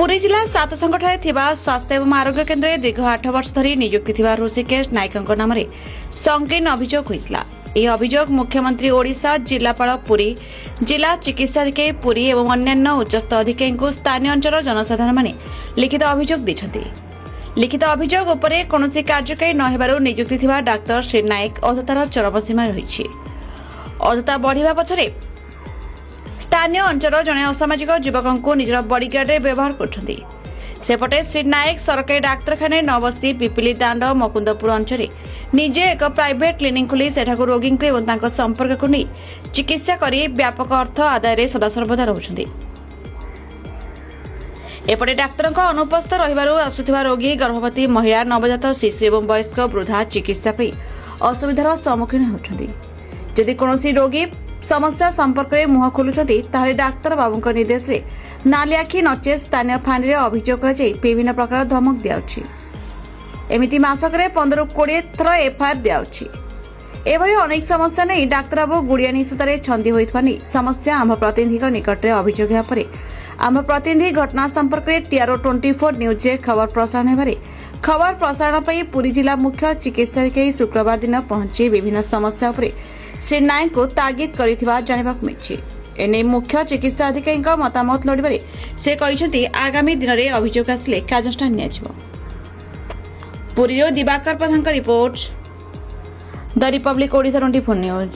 पुरी जिला सातसंगठारे थिबा स्वास्थ्य एवं आरोग्य केन्द्र दीर्घ 8 वर्ष धरी नियुक्ति थिबा ऋषिकेश नायकଙ୍କ नामरे संगीन अभियोग होइतला। ଏହି ଅଭିଯୋଗ ମୁଖ୍ୟମନ୍ତ୍ରୀ ଓଡ଼ିଶା ଜିଲ୍ଲାପାଳ ପୁରୀ ଜିଲ୍ଲା ଚିକିତ୍ସାଧିକାରୀ ପୁରୀ ଏବଂ ଅନ୍ୟାନ୍ୟ ଉଚ୍ଚସ୍ଥ ଅଧିକାରୀଙ୍କୁ ସ୍ଥାନୀୟ ଅଞ୍ଚଳ ଜନସାଧାରଣମାନେ ଲିଖିତ ଅଭିଯୋଗ ଦେଇଛନ୍ତି। ଲିଖିତ ଅଭିଯୋଗ ଉପରେ କୌଣସି କାର୍ଯ୍ୟକାରୀ ନ ହେବାରୁ ନିଯୁକ୍ତି ଥିବା ଡାକ୍ତର ଶ୍ରୀ ନାୟକ ଅଧତାର ଚରମ ସୀମା ରହିଛି। ଅଧତା ବଢ଼ିବା ପଛରେ ସ୍ଥାନୀୟ ଅଞ୍ଚଳ ଜଣେ ଅସାମାଜିକ ଯୁବକଙ୍କୁ ନିଜର ବଡିଗାର୍ଡରେ ବ୍ୟବହାର କରୁଛନ୍ତି। सेपटे श्री नायक सरकारी डाक्तखाना न बसी पिपिली दाण्ड मकुंदपुर अंचल निजे एक प्राइवेट क्लिनिक खोली सेठाकु रोगी और संपर्क को नहीं चिकित्सा करी व्यापक अर्थ आदाय सदासर्वदा रहउछन्ति। एपटे डाक्तर अनुपस्थित रहिबारु आसुथिबा रोगी गर्भवती महिला नवजात शिशु और वयस्क वृद्धा चिकित्सा पे असुविधार सम्मुखीन होउछन्ति। जदि कोनोसी रोगी समस्या संपर्क में मुह खोलुछन्ति ताले डाक्तर बाबूक निर्देश रे नाली आखि नचे स्थानीय फाणी अभियोग कर विभिन्न प्रकार धमक दियाउछि। एमिति मासकरे 15-20 थर एफआईआर दियाउछि। एभली अनेक समस्या नहीं डाक्तर बाबू गुड़ियानी सूतारे छंदी होइथवा नै समस्या आम प्रतिनिधि निकट में अभियोग हेबा परे आम प्रतिनिधि घटना संपर्क में टीआरओ 24 न्यूज खबर प्रसारण हेबारे खबर प्रसारण पर पुरी जिला मुख्य चिकित्साधिकारी शुक्रवार दिन पहुंची विभिन्न समस्या उपरे श्री नायक को तागिद करिथिबा जानिबाक मिछि। एने मुख्य चिकित्सा अधिकारी मतामत लोड़े से कहते आगामी दिन में अभियोग आसिले कार्यानुष्ठान नियाजिबो। पुरीरो Diwakar Pradhan report the republic Odisha 24 news.